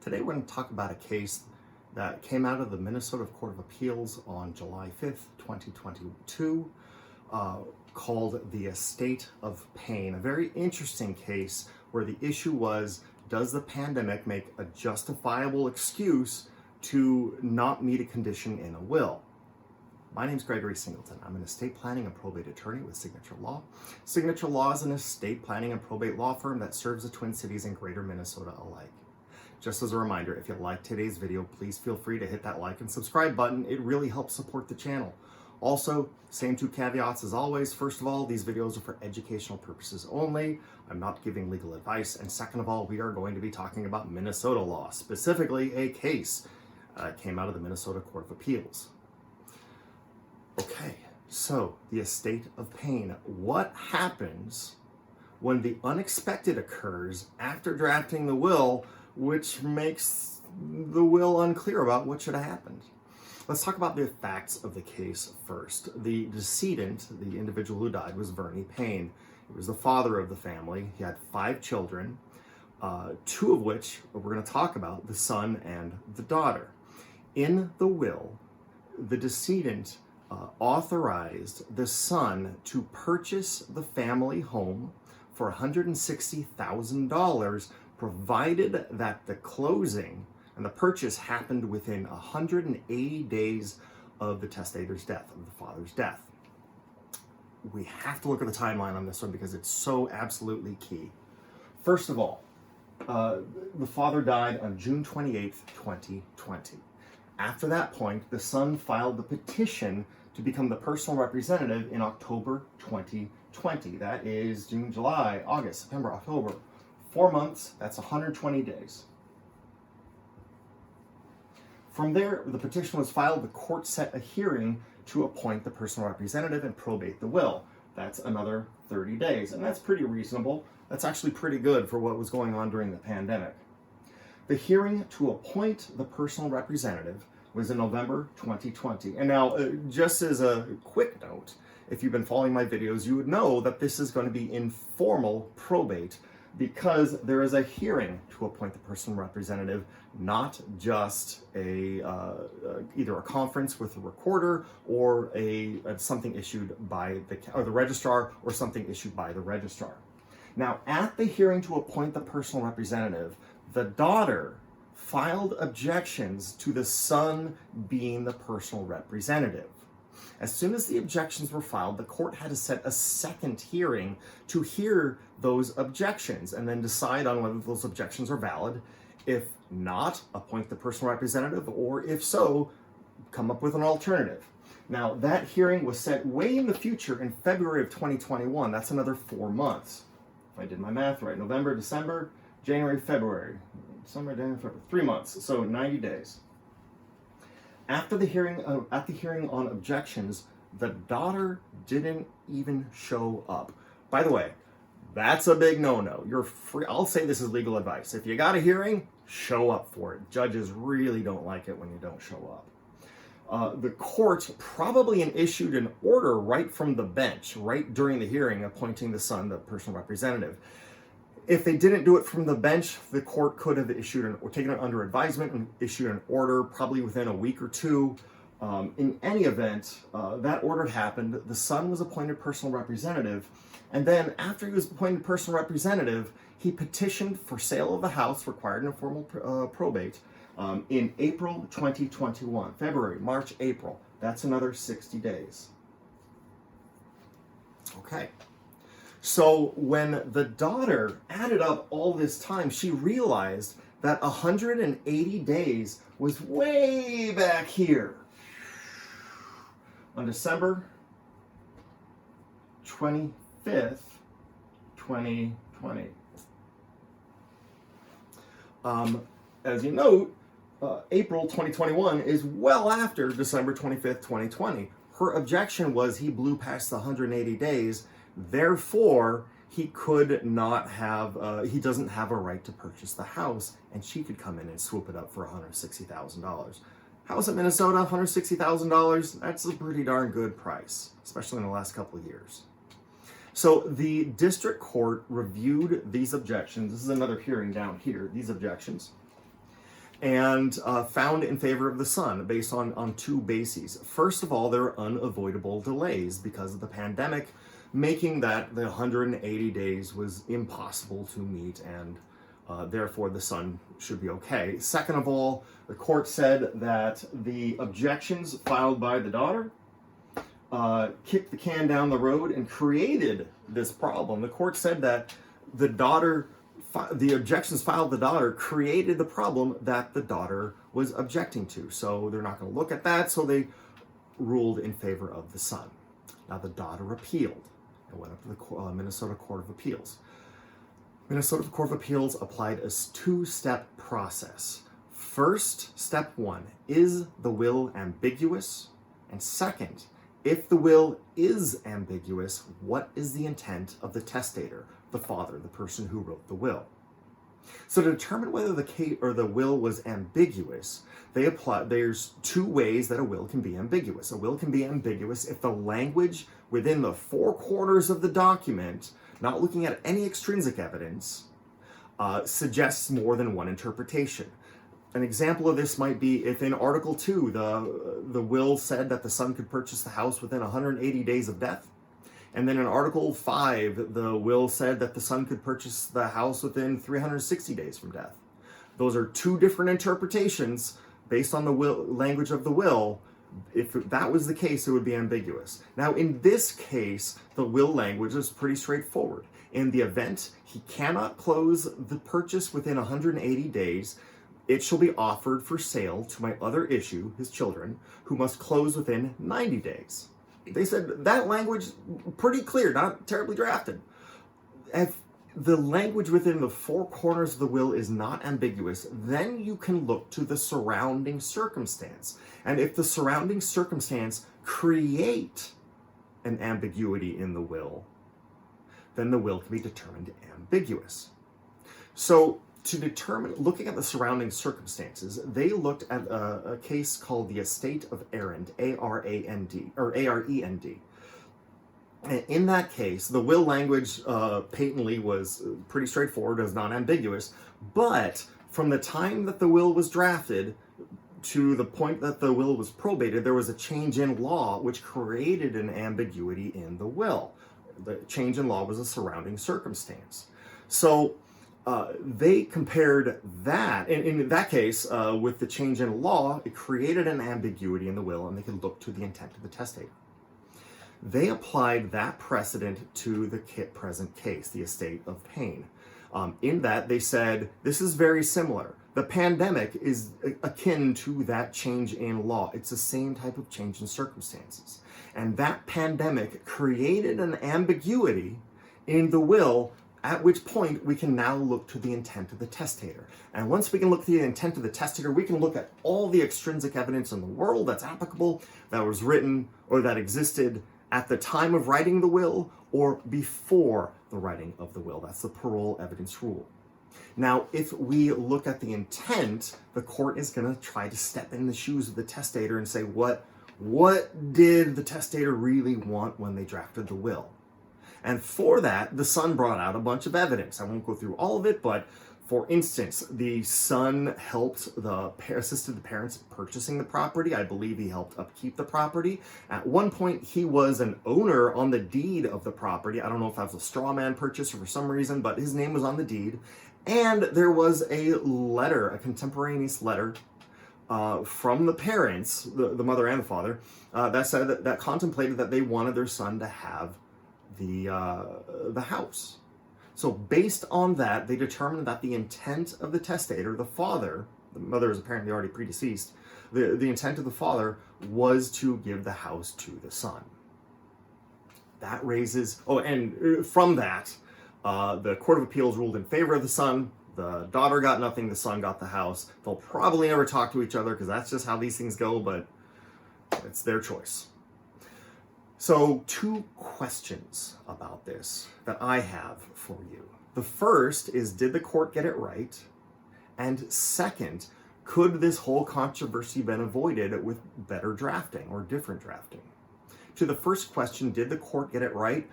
Today we're going to talk about a case that came out of the Minnesota Court of Appeals on July 5th, 2022, called the Estate of Payne. A very interesting case where the issue was, does the pandemic make a justifiable excuse to not meet a condition in a will? My name is Gregory Singleton. I'm an estate planning and probate attorney with Signature Law. Signature Law is an estate planning and probate law firm that serves the Twin Cities and Greater Minnesota alike. Just as a reminder, if you like today's video, please feel free to hit that like and subscribe button. It really helps support the channel. Also, same two caveats as always. First of all, these videos are for educational purposes only. I'm not giving legal advice. And second of all, we are going to be talking about Minnesota law, specifically a case came out of the Minnesota Court of Appeals. Okay, so the Estate of Payne. What happens when the unexpected occurs after drafting the will, which makes the will unclear about what should have happened? Let's talk about the facts of the case first. The decedent, the individual who died, was Vernie Payne. He was the father of the family. He had 5 children, 2 of which we're going to talk about, the son and the daughter. In the will, the decedent authorized the son to purchase the family home for $160,000, provided that the closing and the purchase happened within 180 days of the testator's death, of the father's death. We have to look at the timeline on this one because it's so absolutely key. First of all, the father died on June 28th, 2020. After that point, the son filed the petition to become the personal representative in October 2020. That is June, July, August, September, October. 4 months, that's 120 days. From there, the petition was filed, the court set a hearing to appoint the personal representative and probate the will. That's another 30 days, and that's pretty reasonable. That's actually pretty good for what was going on during the pandemic. The hearing to appoint the personal representative was in November 2020. And now, just as a quick note, if you've been following my videos, you would know that this is going to be informal probate because there is a hearing to appoint the personal representative, not just either a conference with a recorder or something issued by the registrar or something issued by the registrar. Now, at the hearing to appoint the personal representative, the daughter filed objections to the son being the personal representative. As soon as the objections were filed, the court had to set a second hearing to hear those objections and then decide on whether those objections are valid. If not, appoint the personal representative, or if so, come up with an alternative. Now, that hearing was set way in the future in February of 2021. That's another 4 months. If I did my math right, November, December, January, February. December, January, February, 3 months, so 90 days. After the hearing, at the hearing on objections, the daughter didn't even show up. By the way, that's a big no-no. You're free. I'll say this is legal advice. If you got a hearing, show up for it. Judges really don't like it when you don't show up. The court probably issued an order right from the bench, right during the hearing, appointing the son the personal representative. If they didn't do it from the bench, the court could have issued or taken it under advisement and issued an order probably within a week or two. In any event, that order happened. The son was appointed personal representative. And then after he was appointed personal representative, he petitioned for sale of the house, required an informal probate, in April 2021. February, March, April. That's another 60 days. Okay. So when the daughter added up all this time, she realized that 180 days was way back here. On December 25th, 2020. As you note, April 2021 is well after December 25th, 2020. Her objection was he blew past the 180 days. Therefore, he could not have, he doesn't have a right to purchase the house, and she could come in and swoop it up for $160,000. House in Minnesota, $160,000, that's a pretty darn good price, especially in the last couple of years. So the district court reviewed these objections. This is another hearing down here, these objections. and found in favor of the son based on two bases. First of all, there are unavoidable delays because of the pandemic, making that the 180 days was impossible to meet, and therefore the son should be okay. Second of all, the court said that the objections filed by the daughter kicked the can down the road and created this problem. The court said that the objections filed the daughter created the problem that the daughter was objecting to. So they're not going to look at that, so they ruled in favor of the son. Now the daughter appealed and went up to the Minnesota Court of Appeals. Minnesota Court of Appeals applied a two-step process. First, step one, is the will ambiguous? And second, if the will is ambiguous, what is the intent of the testator, the father, the person who wrote the will? So to determine whether the will was ambiguous, there's two ways that a will can be ambiguous. A will can be ambiguous if the language within the four corners of the document, not looking at any extrinsic evidence, suggests more than one interpretation. An example of this might be if in Article 2, the will said that the son could purchase the house within 180 days of death. And then in Article 5, the will said that the son could purchase the house within 360 days from death. Those are two different interpretations based on the language of the will. If that was the case, it would be ambiguous. Now, in this case, the will language is pretty straightforward. In the event he cannot close the purchase within 180 days, it shall be offered for sale to my other issue, his children, who must close within 90 days. They said that language, pretty clear, not terribly drafted. If the language within the four corners of the will is not ambiguous, then you can look to the surrounding circumstance. And if the surrounding circumstance create an ambiguity in the will, then the will can be determined ambiguous. So to determine, looking at the surrounding circumstances, they looked at a case called the Estate of Arend, A-R-A-N-D, or A-R-E-N-D. And in that case, the will language patently was pretty straightforward, as non-ambiguous, but from the time that the will was drafted to the point that the will was probated, there was a change in law which created an ambiguity in the will. The change in law was a surrounding circumstance. So they compared that, in that case, with the change in law, it created an ambiguity in the will, and they could look to the intent of the testator. They applied that precedent to the present case, the Estate of Payne. In that, they said, this is very similar. The pandemic is akin to that change in law. It's the same type of change in circumstances. And that pandemic created an ambiguity in the will, at which point we can now look to the intent of the testator. And once we can look to the intent of the testator, we can look at all the extrinsic evidence in the world that's applicable, that was written or that existed at the time of writing the will or before the writing of the will. That's the parole evidence rule. Now, if we look at the intent, the court is going to try to step in the shoes of the testator and say, what did the testator really want when they drafted the will? And for that, the son brought out a bunch of evidence. I won't go through all of it, but for instance, the son assisted the parents purchasing the property. I believe he helped upkeep the property. At one point, he was an owner on the deed of the property. I don't know if that was a straw man purchase or for some reason, but his name was on the deed. And there was a letter, a contemporaneous letter from the parents, the mother and the father, that said that contemplated that they wanted their son to have the house. So based on that, they determined that the intent of the testator, the father, the mother is apparently already predeceased, the intent of the father was to give the house to the son. That raises, and from that, the Court of Appeals ruled in favor of the son. The daughter got nothing, the son got the house. They'll probably never talk to each other because that's just how these things go, but it's their choice. So, two questions about this that I have for you. The first is, did the court get it right? And second, could this whole controversy been avoided with better drafting or different drafting? To the first question, did the court get it right?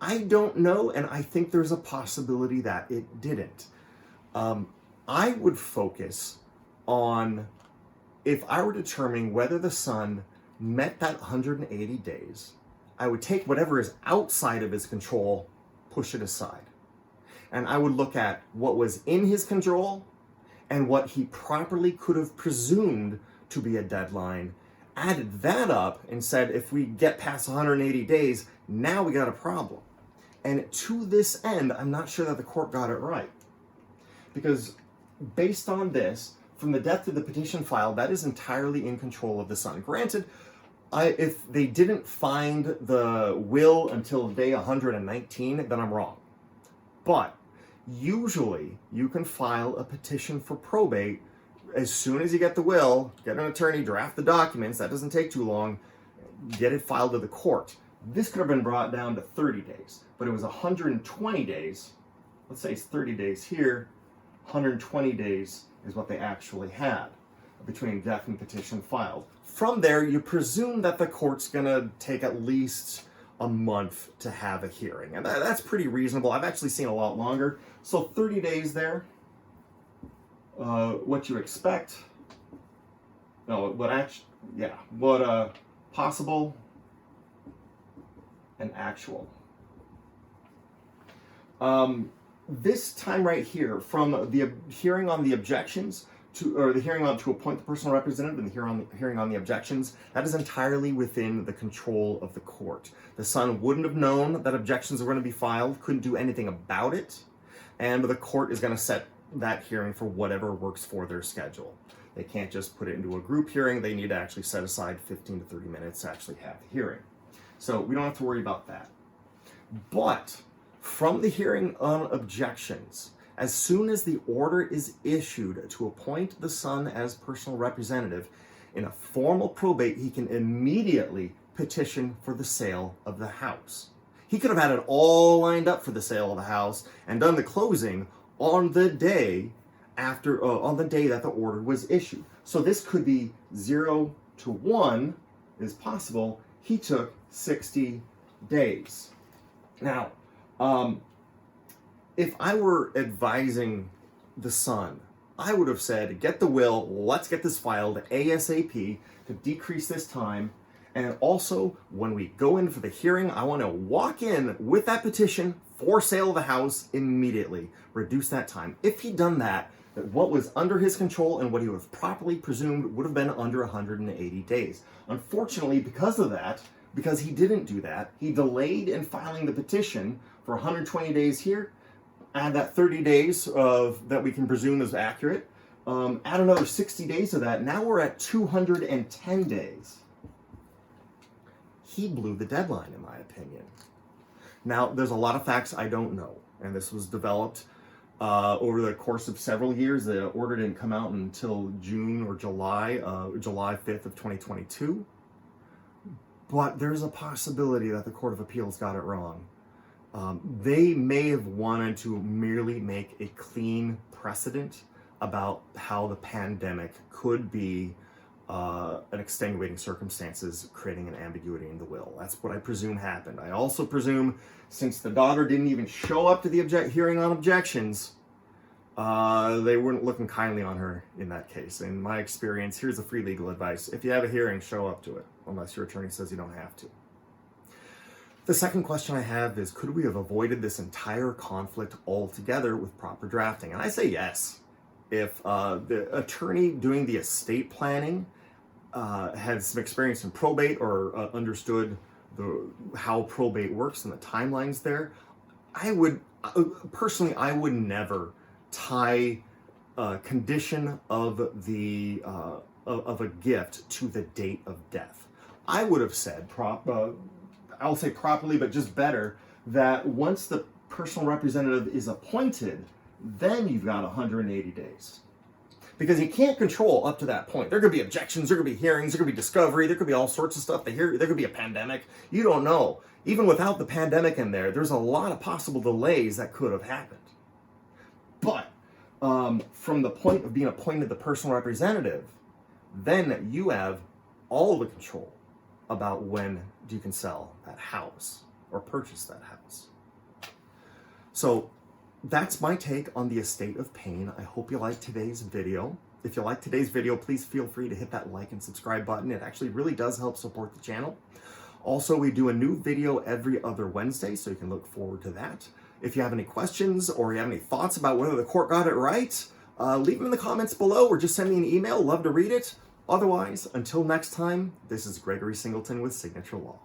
I don't know, and I think there's a possibility that it didn't. I would focus on if I were determining whether the son met that 180 days, I would take whatever is outside of his control, push it aside. And I would look at what was in his control and what he properly could have presumed to be a deadline, added that up and said, if we get past 180 days, now we got a problem. And to this end, I'm not sure that the court got it right. Because based on this, from the death of the petition filed, that is entirely in control of the son. Granted, if they didn't find the will until day 119, then I'm wrong. But usually you can file a petition for probate as soon as you get the will, get an attorney, draft the documents, that doesn't take too long, get it filed to the court. This could have been brought down to 30 days, but it was 120 days. Let's say it's 30 days here, 120 days is what they actually had between death and petition filed. From there, you presume that the court's gonna take at least a month to have a hearing. And that's pretty reasonable. I've actually seen a lot longer. So 30 days there, what you expect, no, what possible and actual. This time right here, from the hearing on the objections or the hearing on to appoint the personal representative and the hearing on the objections, that is entirely within the control of the court. The son wouldn't have known that objections were going to be filed, couldn't do anything about it, and the court is going to set that hearing for whatever works for their schedule. They can't just put it into a group hearing. They need to actually set aside 15 to 30 minutes to actually have the hearing. So we don't have to worry about that. But from the hearing on objections, as soon as the order is issued to appoint the son as personal representative, in a formal probate, he can immediately petition for the sale of the house. He could have had it all lined up for the sale of the house and done the closing on the day after, on the day that the order was issued. So this could be 0 to 1 is possible. He took 60 days. Now, if I were advising the son, I would have said, get the will, let's get this filed ASAP to decrease this time. And also, when we go in for the hearing, I want to walk in with that petition for sale of the house immediately. Reduce that time. If he'd done that, what was under his control and what he would have properly presumed would have been under 180 days. Unfortunately, because of that, because he didn't do that, he delayed in filing the petition for 120 days here, add that 30 days of that we can presume is accurate, add another 60 days of that. Now we're at 210 days. He blew the deadline, in my opinion. Now, there's a lot of facts I don't know, and this was developed over the course of several years. The order didn't come out until June or July 5th of 2022. But there's a possibility that the Court of Appeals got it wrong. They may have wanted to merely make a clean precedent about how the pandemic could be an extenuating circumstances, creating an ambiguity in the will. That's what I presume happened. I also presume, since the daughter didn't even show up to the hearing on objections, they weren't looking kindly on her in that case. In my experience, here's the free legal advice. If you have a hearing, show up to it, unless your attorney says you don't have to. The second question I have is, could we have avoided this entire conflict altogether with proper drafting? And I say yes. If the attorney doing the estate planning had some experience in probate or understood how probate works and the timelines there, I would personally, I would never tie condition of a gift to the date of death. I would have said, I'll say properly, but just better, that once the personal representative is appointed, then you've got 180 days. Because you can't control up to that point. There could be objections, there could be hearings, there could be discovery, there could be all sorts of stuff. There could be a pandemic. You don't know. Even without the pandemic in there, there's a lot of possible delays that could have happened. But from the point of being appointed the personal representative, then you have all the control about when you can sell that house or purchase that house. So that's my take on the Estate of Payne. I hope you liked today's video. If you like today's video, please feel free to hit that like and subscribe button. It actually really does help support the channel. Also, we do a new video every other Wednesday, so you can look forward to that. If you have any questions or you have any thoughts about whether the court got it right, leave them in the comments below or just send me an email. Love to read it. Otherwise, until next time, this is Gregory Singleton with Signature Law.